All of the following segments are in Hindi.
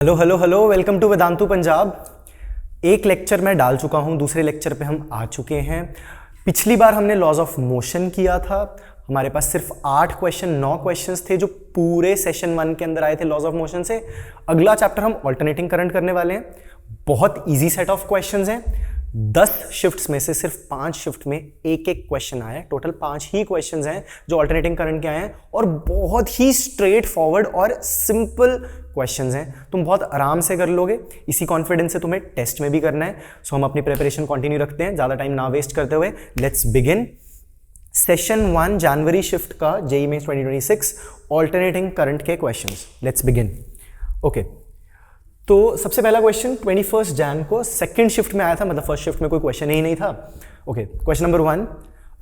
Hello hello hello, welcome to Vedantu Punjab. एक लेक्चर मैं डाल चुका हूं, दूसरे लेक्चर पे हम आ चुके हैं। पिछली बार हमने लॉज ऑफ मोशन किया था। हमारे पास सिर्फ 9 क्वेश्चंस थे जो पूरे सेशन 1 के अंदर आए थे लॉज ऑफ मोशन से। अगला चैप्टर हम ऑल्टरनेटिंग करंट करने वाले हैं। बहुत इजी सेट ऑफ क्वेश्चंस हैं। 10 शिफ्ट्स में से सिर्फ 5 शिफ्ट में एक एक क्वेश्चन आया। टोटल 5 ही क्वेश्चंस हैं जो ऑल्टरनेटिंग करंट के आए हैं और बहुत ही स्ट्रेट फॉरवर्ड और सिंपल क्वेश्चंस हैं। तुम बहुत आराम से कर लोगे। इसी कॉन्फिडेंस से तुम्हें टेस्ट में भी करना है। सो हम अपनी प्रिपरेशन कंटिन्यू रखते हैं, ज्यादा टाइम ना वेस्ट करते हुए। Let's begin session 1 January shift का जेईई मेंस 2026 ऑल्टरनेटिंग करंट के क्वेश्चंस। Let's begin. ओके, तो सबसे पहला क्वेश्चन 21 जैन को सेकंड शिफ्ट में आया था, मतलब फर्स्ट शिफ्ट में कोई क्वेश्चन ही नहीं था। Okay, question number 1,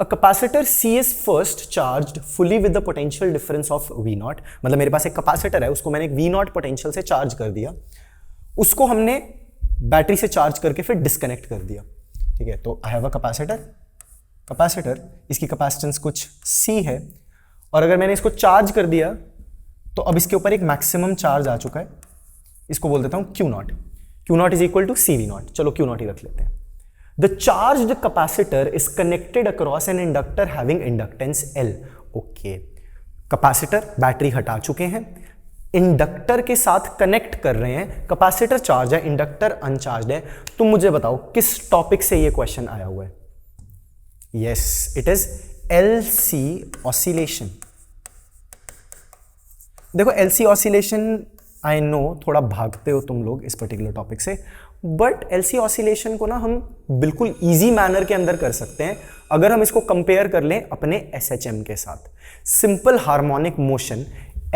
a capacitor C is first charged fully with the potential difference of V0। मतलब मेरे पास एक कैपेसिटर है, उसको मैंने एक V0 पोटेंशियल से चार्ज कर दिया, उसको हमने बैटरी से चार्ज करके फिर डिस्कनेक्ट कर दिया। ठीक है, तो आई हैव अ कैपेसिटर, इसकी कैपेसिटेंस कुछ C है और अगर मैंने इसको चार्ज कर दिया तो अब इसके ऊपर एक मैक्सिमम चार्ज आ चुका है। इसको बोल देता हूं Q0 is equal to CV0। चलो Q0 ही रख लेते हैं। The charged capacitor is connected across an inductor having inductance L। Okay, capacitor battery हटा चुके हैं, इंडक्टर के साथ कनेक्ट कर रहे हैं। कैपेसिटर चार्ज है, इंडक्टर अनचार्ज है। तुम मुझे बताओ किस टॉपिक से ये क्वेश्चन आया हुआ है? Yes, it is LC oscillation. देखो LC ऑसिलेशन, आई नो थोड़ा भागते हो तुम लोग इस पर्टिकुलर टॉपिक से, बट LC ऑसिलेशन को ना हम बिल्कुल इजी मैनर के अंदर कर सकते हैं अगर हम इसको कंपेयर कर लें अपने SHM के साथ। Simple harmonic motion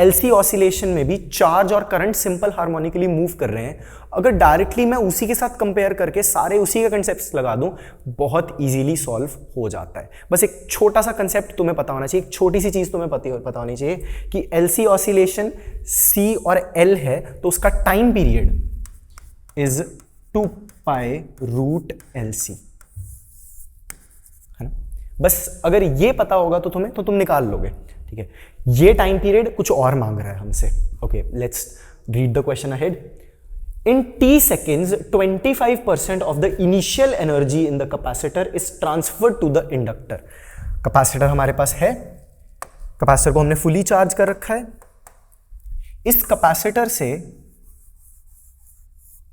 LC oscillation में भी चार्ज और करंट सिंपल हार्मोनिकली मूव कर रहे हैं। अगर डायरेक्टली मैं उसी के साथ कंपेयर करके सारे उसी के कंसेप्ट्स लगा दूं, बहुत इजीली सॉल्व हो जाता है। बस एक छोटा सा कंसेप्ट तुम्हें पता होना चाहिए, एक छोटी सी चीज तुम्हें पता होनी चाहिए कि LC ऑसिलेशन C और L है तो उसका time period is 2 pi root LC, है ना। बस अगर ये पता होगा तो तुम निकाल लोगे। ठीक है, ये टाइम पीरियड कुछ और मांग रहा है हमसे। Okay, let's read the question ahead. In T seconds 25% of the initial energy in the capacitor is transferred to the inductor. Capacitor हमारे पास है, कैपेसिटर को हमने फुली चार्ज कर रखा है। इस कैपेसिटर से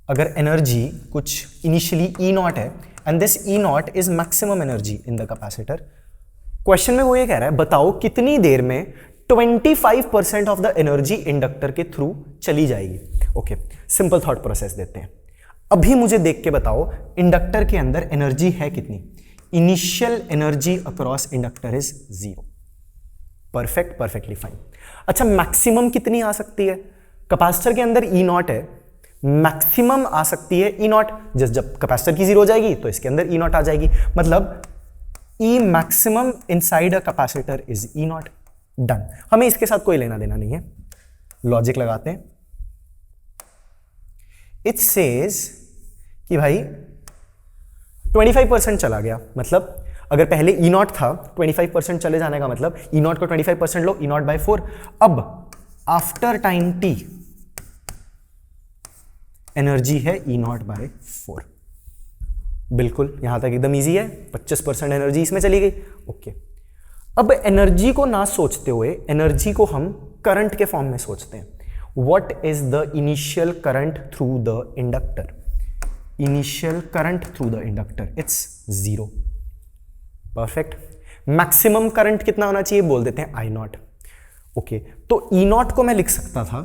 अगर एनर्जी कुछ इनिशियली E0 है and this E0 is maximum energy in the capacitor. Question में वो ये कह रहा है, बताओ कितनी देर में 25% ऑफ द एनर्जी इंडक्टर के थ्रू चली जाएगी। ओके, सिंपल थॉट प्रोसेस देते हैं। अभी मुझे देख के बताओ इंडक्टर के अंदर एनर्जी है कितनी? Initial energy across inductor is 0। Perfectly fine. अच्छा, मैक्सिमम कितनी आ सकती है? कैपेसिटर के अंदर E0 है, मैक्सिमम आ सकती है E0। जब कैपेसिटर की 0 हो जाएगी तो इसके अंदर E0 आ जाएगी, मतलब E maximum inside a capacitor is E0। Done. हमें इसके साथ कोई लेना देना नहीं है, लॉजिक लगाते हैं। इट सेज कि भाई 25% चला गया, मतलब अगर पहले E0 था 25% चले जाने का मतलब E0 को 25% लो, E0 by 4। अब आफ्टर टाइम T एनर्जी है E0 by 4। बिल्कुल यहां तक एकदम इजी है। 25% एनर्जी इसमें चली गई। ओके, अब एनर्जी को ना सोचते हुए एनर्जी को हम करंट के फॉर्म में सोचते हैं। What is the initial current through the inductor? Initial current through the inductor it's 0। Perfect. Maximum current कितना होना चाहिए बोल देते हैं I0। ओके, तो E0 को मैं लिख सकता था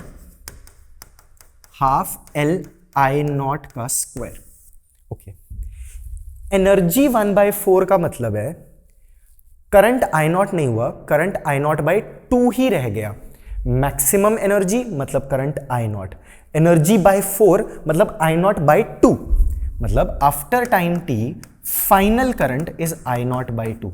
हाफ L I0 का स्क्वायर। ओके, एनर्जी 1/4 का मतलब है करंट I0 नहीं हुआ, करंट I0 by 2 ही रह गया। मैक्सिमम एनर्जी मतलब करंट I0, एनर्जी by 4 मतलब I0 by 2, मतलब after time T final current is I0 by 2।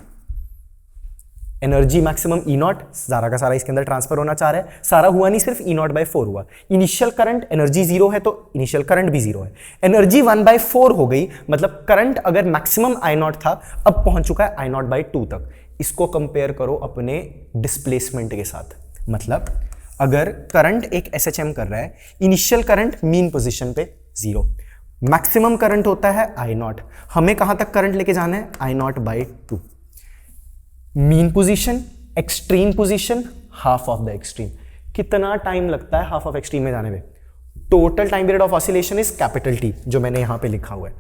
Energy maximum E0, सारा का सारा इसके अंदर ट्रांसफर होना चाह रहा है। सारा हुआ नहीं, सिर्फ E0 by 4 हुआ। इनिशियल करंट, एनर्जी 0 है तो इनिशियल करंट भी 0 है। एनर्जी 1/4 हो गई, मतलब करंट अगर मैक्सिमम I0 था अब पहुंच चुका है I0 by 2 तक। इसको कंपेयर करो अपने डिस्प्लेसमेंट के साथ, मतलब अगर करंट एक SHM कर रहा है, इनिशियल करंट मीन पोजीशन पे 0, मैक्सिमम करंट होता है I0, हमें कहां तक करंट लेके जाना है I0/2, mean position, extreme position, half of the extreme. कितना टाइम लगता है हाफ ऑफ एक्सट्रीम में जाने में? Total time period of oscillation is capital T, जो मैंने यहां पे लिखा हुआ है।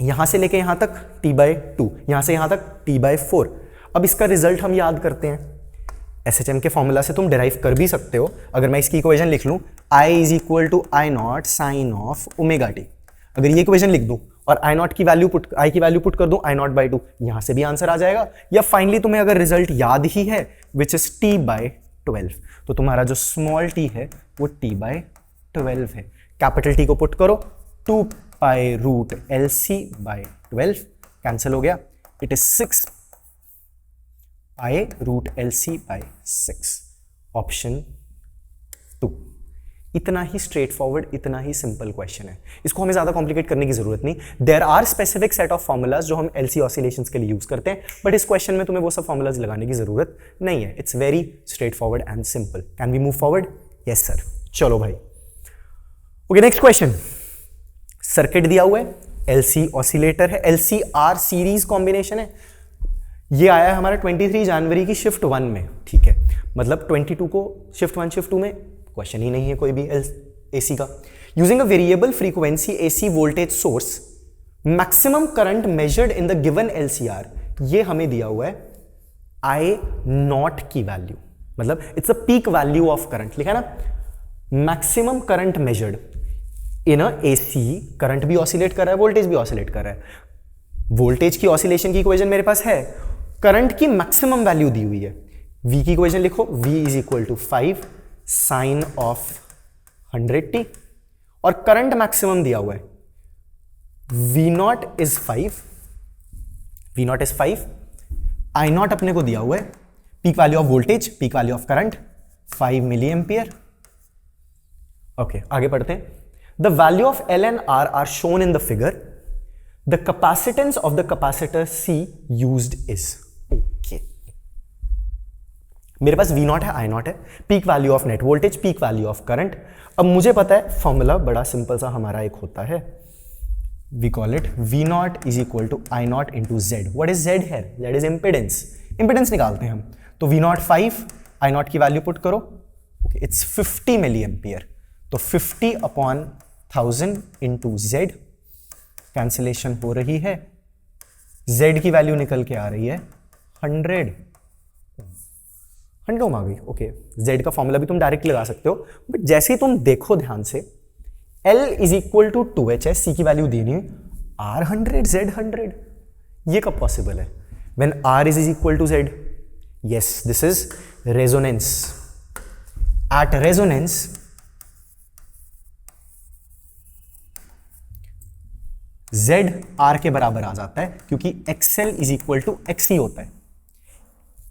यहां से लेके यहां तक T/2, यहां से यहां तक T/4। अब इसका रिजल्ट हम याद करते हैं, SHM के फॉर्मूला से तुम डिराइव कर भी सकते हो। अगर मैं इसकी इक्वेशन लिख लूं I = I0 sign of ω t, अगर ये इक्वेशन लिख दूं और I0 की वैल्यू I की वैल्यू पुट कर दूं I0/2, यहां से भी आंसर आ जाएगा। या फाइनली तुम्हें अगर रिजल्ट याद ही है विच इज T/12, तो तुम्हारा जो स्मॉल t है वो T/12 है। कैपिटल T को पुट करो, 2π√LC/12 कैंसिल हो गया, इट इज 6π√LC/6, ऑप्शन 2। इतना ही स्ट्रेट फॉरवर्ड, इतना ही सिंपल क्वेश्चन है, इसको हमें ज्यादा कॉम्प्लिकेट करने की जरूरत नहीं। There are specific set of formulas जो हम LC ऑसिलेशंस के लिए यूज करते हैं, बट इस क्वेश्चन में तुम्हें वो सब फॉर्मूलाज लगाने की जरूरत नहीं है। It's very straight forward and simple. Can we move forward? Yes sir. चलो भाई, ओके नेक्स्ट क्वेश्चन। सर्किट दिया हुआ है, LC ऑसिलेटर है, LC-R सीरीज कॉम्बिनेशन है। ये आया है हमारा 23 जनवरी की शिफ्ट 1 में, ठीक है, मतलब 22 को शिफ्ट 1 शिफ्ट 2 में क्वेश्चन ही नहीं है कोई भी AC का। Using a variable frequency AC voltage source, maximum current measured in the given LC-R, ये हमें दिया हुआ है I0 की वैल्यू, मतलब it's a peak value of current, लिखा है ना, maximum current measured in a AC। Current भी ऑसिलेट कर रहा है, वोल्टेज भी ऑसिलेट कर रहा है। वोल्टेज की ऑसिलेशन की इक्वेशन मेरे पास है, करंट की मैक्सिमम वैल्यू दी हुई है। V की इक्वेशन लिखो, V = 5 साइन ऑफ 100t, और करंट मैक्सिमम दिया हुआ है, V0 is 5, I0 अपने को दिया हुआ है, peak value of voltage, peak value of current 5 milli ampere. Okay, आगे पढ़ते हैं। The value of L and R are shown in the figure, the capacitance of the capacitor C used is. Okay, मेरे पास V0 है, I0 है, peak value of net voltage, peak value of current. अब मुझे पता है फॉर्मूला बड़ा सिंपल सा हमारा एक होता है, we call it V0 = I0 into Z। What is Z है? Z इज इंपेडेंस, इंपेडेंस निकालते हैं हम। तो V0 5, I0 की वैल्यू पुट करो, ओके, इट्स 50 मिली एम्पियर, तो 50/1000 into Z, कैंसिलेशन हो रही है, Z की वैल्यू निकल के आ रही है 100 ओम आ गई। ओके, Z का फॉर्मूला भी तुम डायरेक्ट लगा सकते हो, बट जैसे ही तुम देखो ध्यान से, L = 2H है, C की वैल्यू दी नहीं, R 100 Z 100, ये कब पॉसिबल है? When R is equal to Z, yes, this is resonance. At resonance, Z R के बराबर आ जाता है, क्योंकि XL = XC होता है।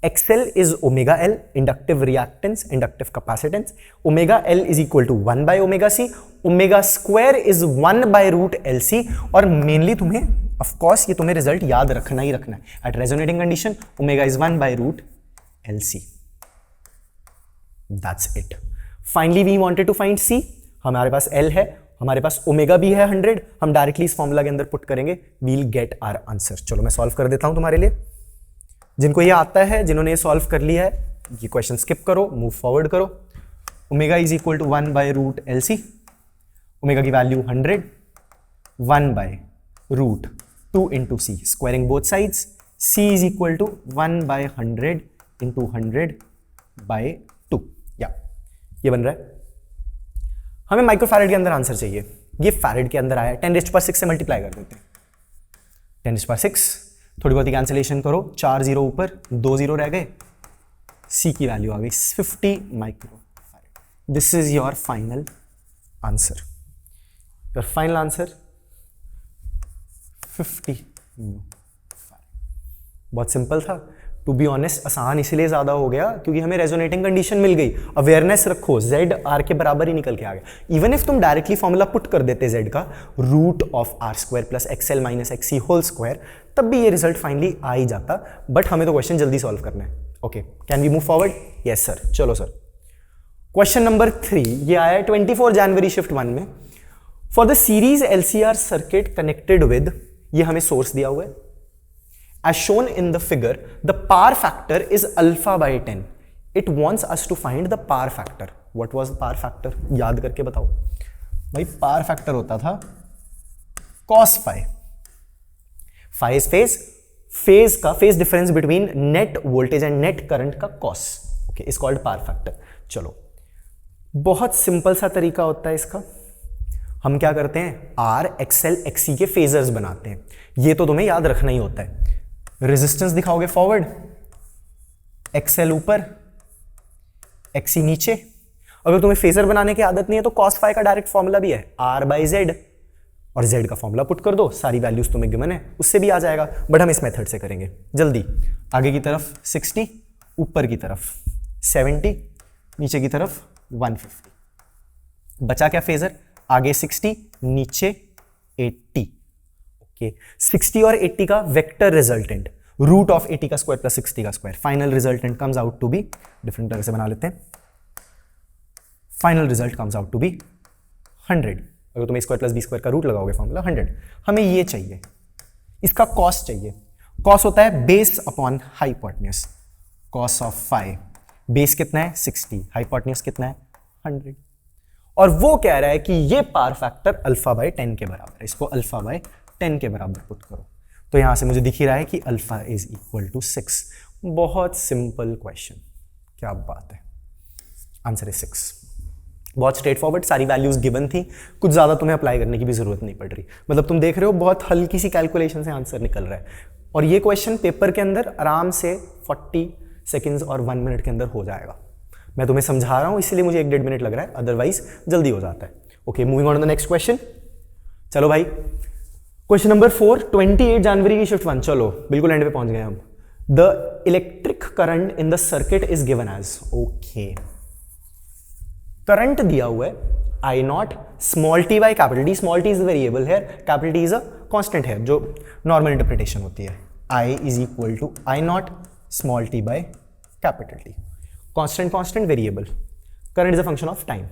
XL is omega L, inductive reactance, inductive capacitance. Omega L is equal to 1/ωc. Omega square is 1/√LC. और मेनली तुम्हें, of course, ये तुम्हें रिजल्ट याद रखना ही रखना है। At resonating condition, omega is 1/√LC. That's it. Finally, we wanted to find C. हमारे पास L है, हमारे पास ओमेगा भी है 100, हम डायरेक्टली इस फॉर्मूला के अंदर पुट करेंगे, वील गेट आवर आंसर। चलो मैं सॉल्व कर देता हूं तुम्हारे लिए। जिनको ये आता है, जिन्होंने ये सॉल्व कर लिया है, ये क्वेश्चन स्किप करो, मूव फॉरवर्ड करो। Omega is equal to 1/√LC, omega की value 100, 1/√2 into C, squaring both sides, C is equal to 1/100 into 100/2, या ये बन रहा है। हमें माइक्रोफैरेड के अंदर आंसर चाहिए, ये फैरेड के अंदर आया, 10⁶ से मल्टीप्लाई कर देते हैं, 10⁶, थोड़ी बहुत ही कैंसिलेशन करो, 4 0 ऊपर, 2 0 रह गए, C की वैल्यू आ गई 50 microfarad. This is your final answer, your final answer 50 microfarad. बहुत सिंपल था, टू बी ऑनेस्ट आसान इसलिए ज्यादा हो गया क्योंकि हमें रेजोनेटिंग कंडीशन मिल गई। अवेयरनेस रखो, Z R के बराबर ही निकल के आ गया। इवन इफ तुम डायरेक्टली फॉर्मूला पुट कर देते Z का, √R² + XL - XC², तब भी ये रिजल्ट फाइनली आ ही जाता, बट हमें तो क्वेश्चन जल्दी सॉल्व करना है। Okay, can we move forward? Yes sir, चलो सर। क्वेश्चन नंबर 3 ये आया है 24 जनवरी शिफ्ट 1 में। For the series LCR circuit connected with, ये हमें सोर्स दिया हुआ है, as shown in the figure the power factor is alpha by 10. It wants us to find the power factor. What was the power factor? याद करके बताओ भाई। पावर फैक्टर होता था cos phi. phi is phase का phase difference between net voltage and net current का cos. Okay, is called power factor. चलो, बहुत सिंपल सा तरीका होता है इसका। हम क्या करते हैं, आर एक्सएल एक्सी के फेजर्स बनाते हैं। ये तो तुम्हें याद रखना ही होता है। रेजिस्टेंस दिखाओगे फॉरवर्ड, एक्सएल ऊपर, एक्सी नीचे। अगर तुम्हें फेजर बनाने की आदत नहीं है तो cos फाई का डायरेक्ट फॉर्मूला भी है R बाई जेड, और z का फॉर्मूला पुट कर दो, सारी वैल्यूज तुम्हें गिवन है, उससे भी आ जाएगा। बट हम इस मेथड से करेंगे। जल्दी, आगे की तरफ 60, ऊपर की तरफ 70, नीचे की तरफ 150। बचा क्या फेजर, आगे 60, नीचे 80। ओके, 60 और 80 का वेक्टर रिजल्टेंट, रूट ऑफ 80 का स्क्वायर प्लस 60 का square, final resultant comes out to be, different तरह से बना लेते हैं, final result comes out to be 100। अगर तुम स्क्वायर प्लस बी स्क्वायर का रूट लगाओगे फॉर्मूला 100। हमें ये चाहिए, इसका कॉस चाहिए। कॉस होता है base upon hypotenuse, cos of phi. Base कितना है 60, हाइपोटेन्यूज कितना है 100, और वो कह रहा है कि ये पावर फैक्टर अल्फा बाय 10 के बराबर है। इसको अल्फा बाय 10 के बराबर पुट करो, तो यहां से मुझे दिख ही रहा है कि अल्फा इज इक्वल टू 6। बहुत सिंपल क्वेश्चन, क्या बात है। Answer is 6। बहुत स्ट्रेट फॉरवर्ड, सारी वैल्यूज गिवन थी, कुछ ज्यादा तुम्हें अप्लाई करने की भी जरूरत नहीं पड़ रही। मतलब तुम देख रहे हो बहुत हल्की सी कैलकुलेशन से आंसर निकल रहा है, और ये क्वेश्चन पेपर के अंदर आराम से 40 सेकेंड्स और 1 मिनट के अंदर हो जाएगा। मैं तुम्हें समझा रहा हूं इसलिए मुझे 1-1.5 मिनट लग रहा है, अदरवाइज जल्दी हो जाता है। Okay, moving on to the next question. चलो भाई, क्वेश्चन नंबर 4, 28 जनवरी की शिफ्ट 1। चलो बिल्कुल एंड पे पहुंच गए हम। The electric current in the circuit is given as, okay, current दिया हुआ है I naught small T by capital T. Small T is variable है, capital T is a constant है, जो नॉर्मल इंटरप्रिटेशन होती है। I is equal to I naught small T by capital T, constant variable. Current is a function of time.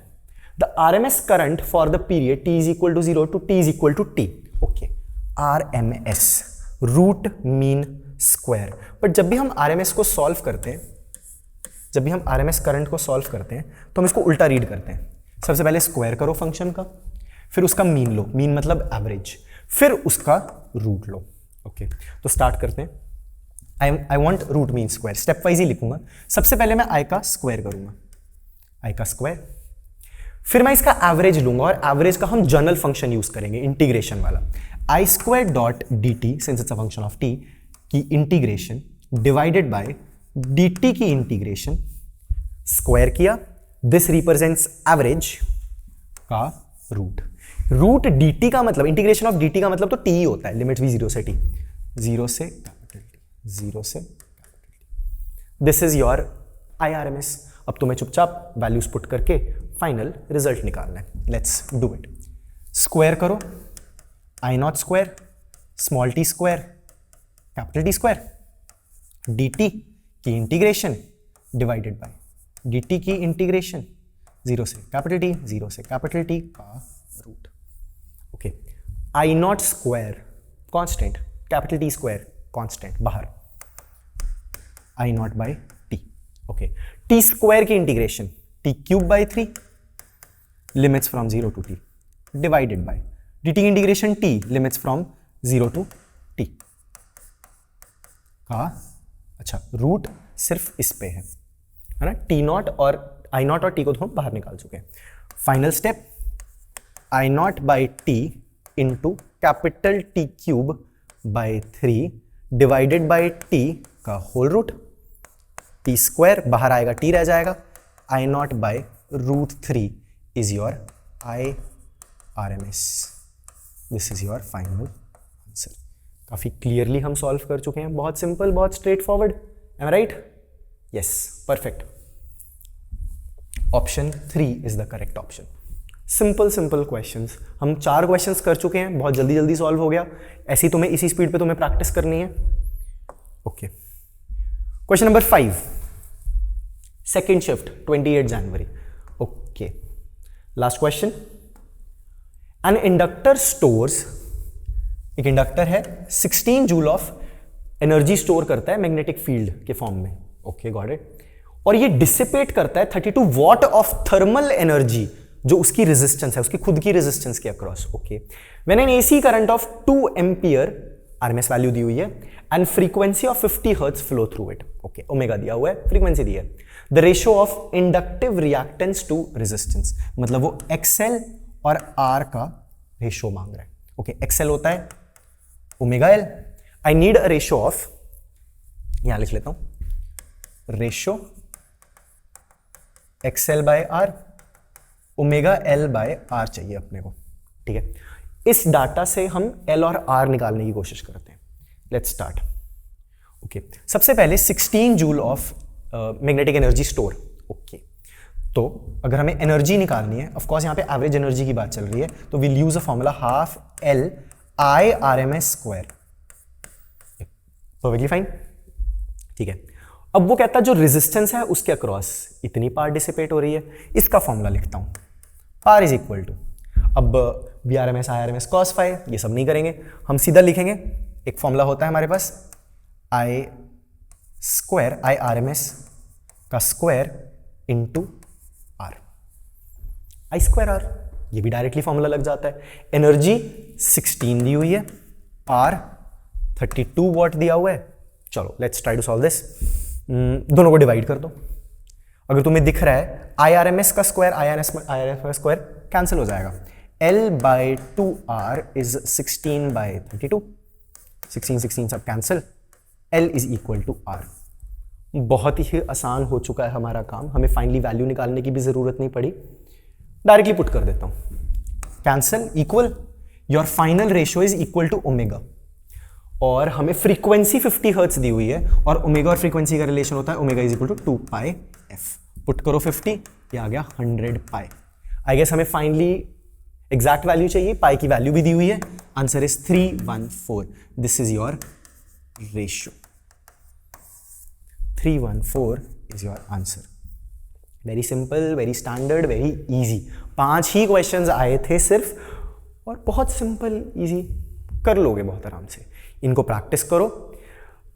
The RMS current for the period T is equal to 0 to T is equal to T. Okay, RMS, root mean square. But जब भी हम आरएमएस को सॉल्व करते हैं, जब भी हम आरएमएस करंट को सॉल्व करते हैं तो हम इसको उल्टा रीड करते हैं। सबसे पहले स्क्वायर करो फंक्शन का, फिर उसका मीन लो, मीन मतलब एवरेज, फिर उसका रूट लो। ओके, तो स्टार्ट करते हैं। I want root mean square, step wise ही लिखूंगा। सबसे पहले मैं आई का स्क्वायर करूंगा, आई का स्क्वायर, फिर मैं इसका एवरेज लूंगा, और एवरेज का हम जनरल फंक्शन यूज करेंगे, इंटीग्रेशन वाला। I square dot D T, since it's a function of T, की इंटीग्रेशन डिवाइडेड बाय dt की इंटीग्रेशन, स्क्वायर किया, दिस रिप्रेजेंट्स एवरेज का रूट। रूट dt का मतलब, इंटीग्रेशन ऑफ dt का मतलब तो t ही होता है, लिमिट भी 0 से t, 0 से कैपिटल t, 0 से capital t। This is your IRMS। अब तुम्हें चुपचाप वैल्यूज पुट करके फाइनल रिजल्ट निकालना है। Let's do it. स्क्वायर करो, I naught square, small T square, capital T square, dt की इंटीग्रेशन डिवाइडेड बाय dt की इंटीग्रेशन 0 से कैपिटल टी, 0 से कैपिटल टी का root. Okay, I naught square constant, capital T square constant बाहर, I naught by T. Okay, T square की integration T cube by 3, limits from 0 to T, divided by dt की integration t, limits from 0 to t का, अच्छा, रूट सिर्फ इस पे है ना, टी नॉट और आई नॉट और टी को तो हम बाहर निकाल चुके हैं। Final step, I naught by T into capital T cube by 3 divided by T का होल रूट, टी स्क्वायर बाहर आएगा, टी रह जाएगा, I naught by root 3 is your IRMS। This is your final answer. काफी क्लियरली हम सॉल्व कर चुके हैं, बहुत सिंपल, बहुत straightforward. Am I right? Yes, perfect. Option 3 is the correct option. Simple questions, हम 4 क्वेश्चंस कर चुके हैं, बहुत जल्दी जल्दी सॉल्व हो गया। ऐसी तुम्हें इसी स्पीड पे तुम्हें प्रैक्टिस करनी है। Okay, question number 5, second shift 28 January. Okay, last question. An inductor stores, एक इंडक्टर है 16 जूल ऑफ एनर्जी स्टोर करता है मैग्नेटिक फील्ड के फॉर्म में। Okay, got it. और ये डिसिपेट करता है 32 वॉट ऑफ थर्मल एनर्जी, जो उसकी रेजिस्टेंस है, उसकी खुद की रेजिस्टेंस के अक्रॉस। Okay, when an AC current of 2 ampere, RMS value दी हुई है, and frequency of 50 hertz flow through it. Okay, omega दिया हुआ है, फ्रीक्वेंसी दी है। The ratio of inductive reactance to resistance, मतलब वो एक्सएल और आर का रेशियो मांग रहा है। ओके, एक्सएल होता है omega L. I need a ratio of, यहां लिख लेता हूं, ratio XL by R, omega L by R चाहिए अपने को। ठीक है, इस डाटा से हम एल और आर निकालने की कोशिश करते हैं। Let's start. ओके, सबसे पहले 16 joule of magnetic energy store. Okay, तो अगर हमें एनर्जी निकालनी है, ऑफ कोर्स यहां पे एवरेज एनर्जी की बात चल रही है, तो will use a formula half L I R M S square. Perfectly fine. ठीक है, अब वो कहता है जो रेजिस्टेंस है उसके अक्रॉस इतनी पावर डिसिपेट हो रही है, इसका फॉर्मूला लिखता हूं, पावर इज इक्वल टू, अब V R M S I R M S cos phi, ये सब नहीं करेंगे, हम सीधा लिखेंगे, एक फॉर्मूला होता है हमारे पास I square, I R M S का square into R, I square R, ये भी डायरेक्टली फॉर्मूला लग जाता है। एनर्जी 16 दी हुई है, पावर 32 वॉट दिया हुआ है। चलो let's try to solve this. दोनों को डिवाइड कर दो। अगर तुम्हें दिख रहा है आई आर एम एस का स्क्वायर, आई आर एस का स्क्वायर कैंसिल हो जाएगा। L by 2R is 16 by 32, 16 सब cancel, L is equal to R। बहुत ही आसान हो चुका है हमारा काम, हमें फाइनली वैल्यू निकालने की भी जरूरत नहीं पड़ी, डायरेक्टली पुट कर देता हूं, cancel, equal, your final ratio is equal to omega, और हमें फ्रीक्वेंसी 50 हर्ट्ज दी हुई है, और ओमेगा और फ्रीक्वेंसी का रिलेशन होता है omega is equal to 2 pi F. Put करो 50, ये आ गया 100 पाई। आई गेस हमें फाइनली एग्जैक्ट वैल्यू चाहिए, पाई की वैल्यू भी दी हुई है, answer is 314। This is your ratio, 314 is your answer. Very simple, very standard, very easy. 5 ही क्वेश्चंस आए थे सिर्फ, और बहुत सिंपल इजी, कर लोगे बहुत आराम से। इनको प्रैक्टिस करो।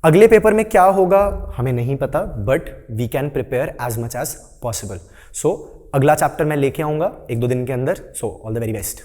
अगले पेपर में क्या होगा हमें नहीं पता, but we can prepare as much as possible. So अगला चैप्टर मैं लेके आऊंगा 1-2 दिन के अंदर। So all the very best.